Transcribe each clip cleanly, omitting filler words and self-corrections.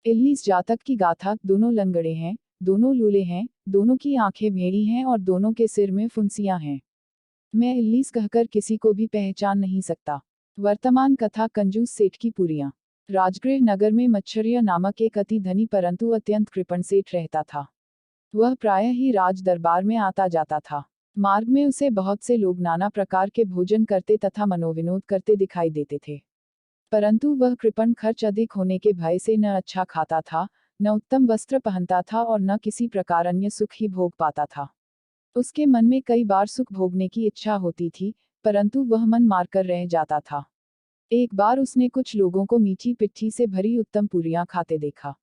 इल्लीस जातक की गाथा। दोनों लंगड़े हैं, दोनों लूले हैं, दोनों की आंखें भेड़ी हैं और दोनों के सिर में फुंसियां हैं। मैं इल्लीस कहकर किसी को भी पहचान नहीं सकता। वर्तमान कथा। कंजूस सेठ की पूरियां। राजगृह नगर में मच्छरिया नामक एक अति धनी परंतु अत्यंत कृपण सेठ रहता था। वह प्रायः ही राज दरबार में आता जाता था। मार्ग में उसे बहुत से लोग नाना प्रकार के भोजन करते तथा मनोविनोद करते दिखाई देते थे, परंतु वह कृपण खर्च अधिक होने के भय से न अच्छा खाता था, न उत्तम वस्त्र पहनता था और न किसी प्रकार अन्य सुख ही भोग पाता था। उसके मन में कई बार सुख भोगने की इच्छा होती थी, परंतु वह मन मारकर रह जाता था। एक बार उसने कुछ लोगों को मीठी पिट्ठी से भरी उत्तम पूरियां खाते देखा।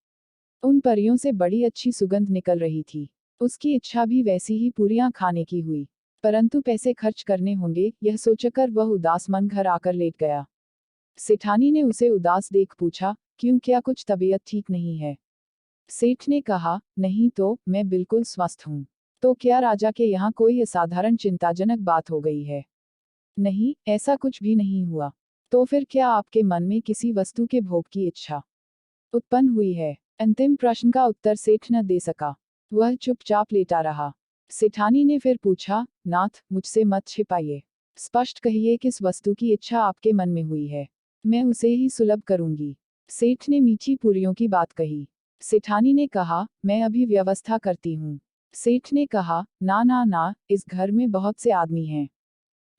उन परियों से बड़ी अच्छी सुगंध निकल रही थी। उसकी इच्छा भी वैसी ही पूरियां खाने की हुई, परंतु पैसे खर्च करने होंगे, यह सोचकर वह उदास मन घर आकर लेट गया। सेठानी ने उसे उदास देख पूछा, क्यों, क्या कुछ तबीयत ठीक नहीं है? सेठ ने कहा, नहीं तो, मैं बिल्कुल स्वस्थ हूँ। तो क्या राजा के यहाँ कोई असाधारण चिंताजनक बात हो गई है? नहीं, ऐसा कुछ भी नहीं हुआ। तो फिर क्या आपके मन में किसी वस्तु के भोग की इच्छा उत्पन्न हुई है? अंतिम प्रश्न का उत्तर सेठ न दे सका। वह चुपचाप लेटा रहा। सेठानी ने फिर पूछा, नाथ, मुझसे मत छिपाइए। स्पष्ट कहिए किस वस्तु की इच्छा आपके मन में हुई है, मैं उसे ही सुलभ करूंगी। सेठ ने मीठी पूरियों की बात कही। सेठानी ने कहा, मैं अभी व्यवस्था करती हूँ। सेठ ने कहा, ना ना ना, इस घर में बहुत से आदमी हैं,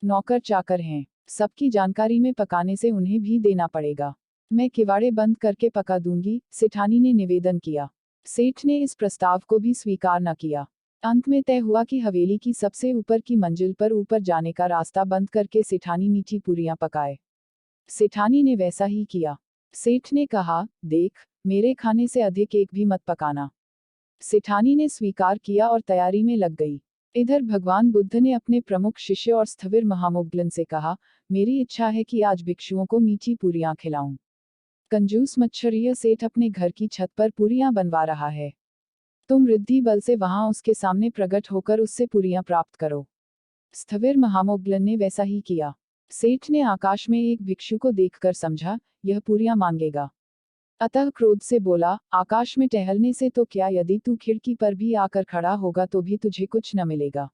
नौकर चाकर हैं, सबकी जानकारी में पकाने से उन्हें भी देना पड़ेगा। मैं किवाड़े बंद करके पका दूंगी, सेठानी ने निवेदन किया। सेठ ने इस प्रस्ताव को भी स्वीकार न किया। अंत में तय हुआ कि हवेली की सबसे ऊपर की मंजिल पर ऊपर जाने का रास्ता बंद करके सेठानी मीठी पूरियां पकाए। सेठानी ने वैसा ही किया। सेठ ने कहा, देख, मेरे खाने से अधिक एक भी मत पकाना। सेठानी ने स्वीकार किया और तैयारी में लग गई। इधर भगवान बुद्ध ने अपने प्रमुख शिष्य और स्थविर महामोग्गलन से कहा, मेरी इच्छा है कि आज भिक्षुओं को मीठी पूरियां खिलाऊं। कंजूस मच्छरिया सेठ अपने घर की छत पर पूरियां बनवा रहा है। तुम रिद्धि बल से वहां उसके सामने प्रकट होकर उससे पूरियां प्राप्त करो। स्थविर महामोग्गलन ने वैसा ही किया। सेठ ने आकाश में एक भिक्षु को देखकर समझा, यह पूरियां मांगेगा। अतः क्रोध से बोला, आकाश में टहलने से तो क्या, यदि तू खिड़की पर भी आकर खड़ा होगा तो भी तुझे कुछ न मिलेगा।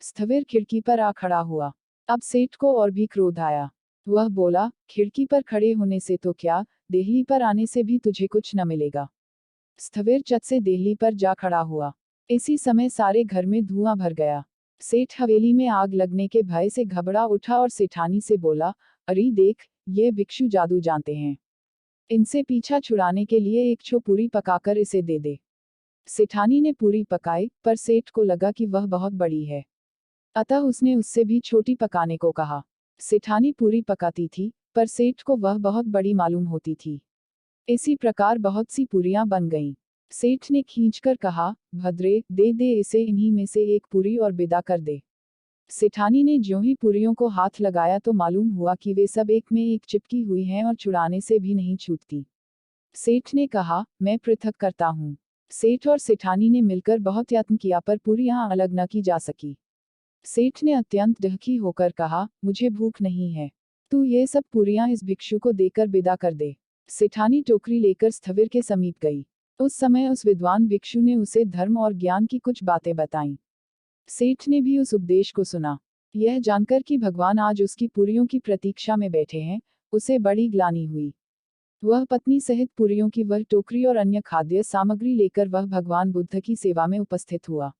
स्थविर खिड़की पर आ खड़ा हुआ। अब सेठ को और भी क्रोध आया। वह बोला, खिड़की पर खड़े होने से तो क्या, देहली पर आने से भी तुझे कुछ न मिलेगा। स्थविर चट से देहली पर जा खड़ा हुआ। इसी समय सारे घर में धुआं भर गया। सेठ हवेली में आग लगने के भय से घबरा उठा और सेठानी से बोला, अरे देख, ये भिक्षु जादू जानते हैं, इनसे पीछा छुड़ाने के लिए एक छो पूरी पकाकर इसे दे दे। सेठानी ने पूरी पकाई, पर सेठ को लगा कि वह बहुत बड़ी है, अतः उसने उससे भी छोटी पकाने को कहा। सेठानी पूरी पकाती थी, पर सेठ को वह बहुत बड़ी मालूम होती थी। इसी प्रकार बहुत सी पूरियां बन गईं। सेठ ने खींचकर कहा, भद्रे, दे दे इसे इन्हीं में से एक पूरी और विदा कर दे। सेठानी ने ज्यों ही पूरियों को हाथ लगाया तो मालूम हुआ कि वे सब एक में एक चिपकी हुई हैं और छुड़ाने से भी नहीं छूटती। सेठ ने कहा, मैं पृथक करता हूँ। सेठ और सेठानी ने मिलकर बहुत यत्न किया पर पूरियां अलग न की जा सकी। सेठ ने अत्यंत दुखी होकर कहा, मुझे भूख नहीं है, तू ये सब पूरियां इस भिक्षु को देकर विदा कर दे। सेठानी टोकरी लेकर स्थविर के समीप गई। उस समय उस विद्वान भिक्षु ने उसे धर्म और ज्ञान की कुछ बातें बताईं। सेठ ने भी उस उपदेश को सुना। यह जानकर कि भगवान आज उसकी पूरियों की प्रतीक्षा में बैठे हैं, उसे बड़ी ग्लानि हुई। वह पत्नी सहित पूरियों की वह टोकरी और अन्य खाद्य सामग्री लेकर वह भगवान बुद्ध की सेवा में उपस्थित हुआ।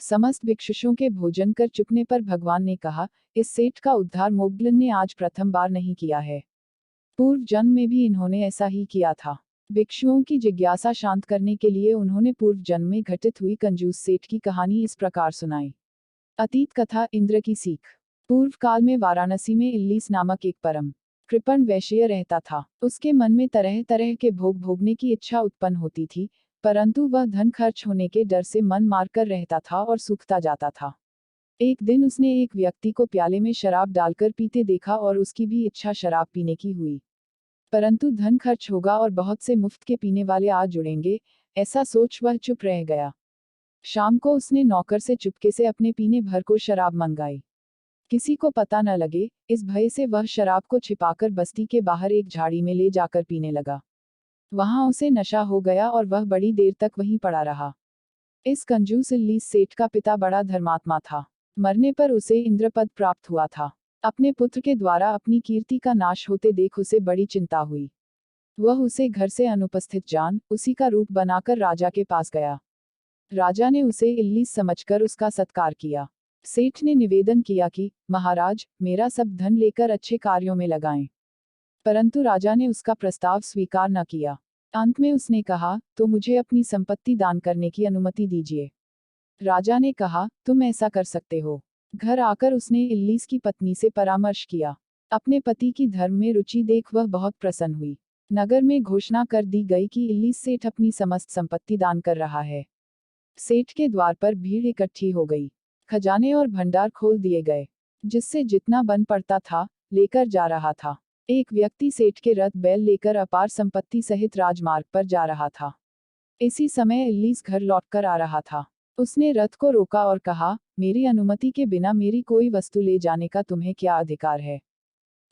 समस्त भिक्षुओं के भोजन कर चुकने पर भगवान ने कहा, इस सेठ का उद्धार मोग्गलन ने आज प्रथम बार नहीं किया है, पूर्व जन्म में भी इन्होंने ऐसा ही किया था। भिक्षुओं की जिज्ञासा शांत करने के लिए उन्होंने पूर्व जन्म में घटित हुई कंजूस सेठ की कहानी इस प्रकार सुनाई। अतीत कथा। इंद्र की सीख। पूर्व काल में वाराणसी में इल्लीस नामक एक परम कृपण वैश्य रहता था। उसके मन में तरह तरह के भोग भोगने की इच्छा उत्पन्न होती थी, परंतु वह धन खर्च होने के डर से मन मारकर रहता था और सूखता जाता था। एक दिन उसने एक व्यक्ति को प्याले में शराब डालकर पीते देखा और उसकी भी इच्छा शराब पीने की हुई, परंतु धन खर्च होगा और बहुत से मुफ्त के पीने वाले आ जुड़ेंगे, ऐसा सोच वह चुप रह गया। शाम को उसने नौकर से चुपके से अपने पीने भर को शराब मंगाई। किसी को पता न लगे, इस भय से वह शराब को छिपाकर बस्ती के बाहर एक झाड़ी में ले जाकर पीने लगा। वहां उसे नशा हो गया और वह बड़ी देर तक वहीं पड़ा रहा। इस कंजूस इल्लीस सेठ का पिता बड़ा धर्मात्मा था। मरने पर उसे इंद्रपद प्राप्त हुआ था। अपने पुत्र के द्वारा अपनी कीर्ति का नाश होते देख उसे बड़ी चिंता हुई। वह उसे घर से अनुपस्थित जान उसी का रूप बनाकर राजा के पास गया। राजा ने उसे इल्लीस समझकर उसका सत्कार किया। सेठ ने निवेदन किया कि महाराज, मेरा सब धन लेकर अच्छे कार्यों में लगाएं। परंतु राजा ने उसका प्रस्ताव स्वीकार न किया। अंत में उसने कहा, तो मुझे अपनी संपत्ति दान करने की अनुमति दीजिए। राजा ने कहा, तुम ऐसा कर सकते हो। घर आकर उसने इल्लीस की पत्नी से परामर्श किया। अपने पति की धर्म में रुचि देख वह बहुत प्रसन्न हुई। नगर में घोषणा कर दी गई कि इल्लीस सेठ अपनी समस्त संपत्ति दान कर रहा है। सेठ के द्वार पर भीड़ इकट्ठी हो गई। खजाने और भंडार खोल दिए गए। जिससे जितना बन पड़ता था, लेकर जा रहा था। एक व्यक्ति सेठ के रथ बैल लेकर अपार संपत्ति सहित राजमार्ग पर जा रहा था। इसी समय इल्लीस घर लौटकर आ रहा था। उसने रथ को रोका और कहा, मेरी अनुमति के बिना मेरी कोई वस्तु ले जाने का तुम्हें क्या अधिकार है?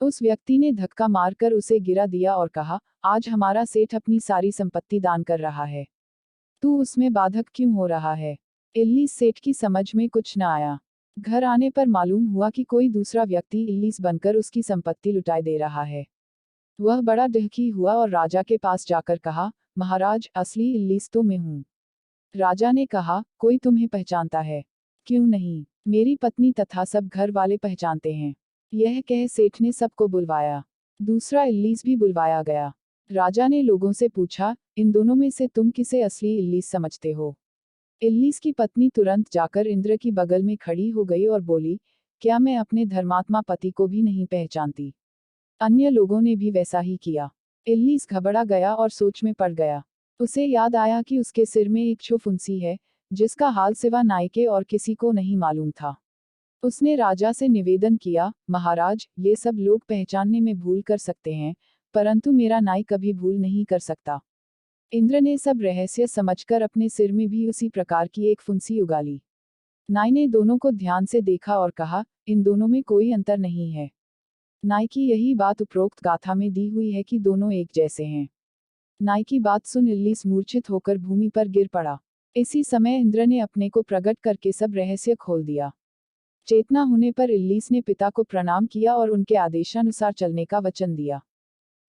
उस व्यक्ति ने धक्का मारकर उसे गिरा दिया और कहा, आज हमारा सेठ अपनी सारी संपत्ति दान कर रहा है, तू उसमें बाधक क्यों हो रहा है? इल्लीस सेठ की समझ में कुछ न आया। घर आने पर मालूम हुआ कि कोई दूसरा व्यक्ति इल्लीस बनकर उसकी संपत्ति लुटाए दे रहा है। वह बड़ा दुखी हुआ और राजा के पास जाकर कहा, महाराज, असली इल्लीस तो मैं हूँ। राजा ने कहा, कोई तुम्हें पहचानता है? क्यों नहीं, मेरी पत्नी तथा सब घर वाले पहचानते हैं। यह कह सेठ ने सबको बुलवाया। दूसरा इल्लीस भी बुलवाया गया। राजा ने लोगों से पूछा, इन दोनों में से तुम किसे असली इल्लीस समझते हो? इल्लीस की पत्नी तुरंत जाकर इंद्र की बगल में खड़ी हो गई और बोली, क्या मैं अपने धर्मात्मा पति को भी नहीं पहचानती? अन्य लोगों ने भी वैसा ही किया। इल्लीस घबरा गया और सोच में पड़ गया। उसे याद आया कि उसके सिर में एक फुंसी है, जिसका हाल सिवा नाई के और किसी को नहीं मालूम था। उसने राजा से निवेदन किया, महाराज, ये सब लोग पहचानने में भूल कर सकते हैं, परंतु मेरा नाई कभी भूल नहीं कर सकता। इंद्र ने सब रहस्य समझकर अपने सिर में भी उसी प्रकार की एक फुंसी उगा ली। नाई ने दोनों को ध्यान से देखा और कहा, इन दोनों में कोई अंतर नहीं है। नाई की यही बात उपरोक्त गाथा में दी हुई है कि दोनों एक जैसे हैं। नाई की बात सुन इल्लीस मूर्छित होकर भूमि पर गिर पड़ा। इसी समय इंद्र ने अपने को प्रकट करके सब रहस्य खोल दिया। चेतना होने पर इल्लीस ने पिता को प्रणाम किया और उनके आदेशानुसार चलने का वचन दिया।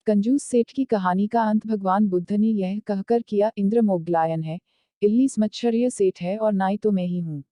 कंजूस सेठ की कहानी का अंत भगवान बुद्ध ने यह कहकर किया, इंद्र मोग्लायन है, इल्लीस मच्छर्य सेठ है और नाई तो मैं ही हूँ।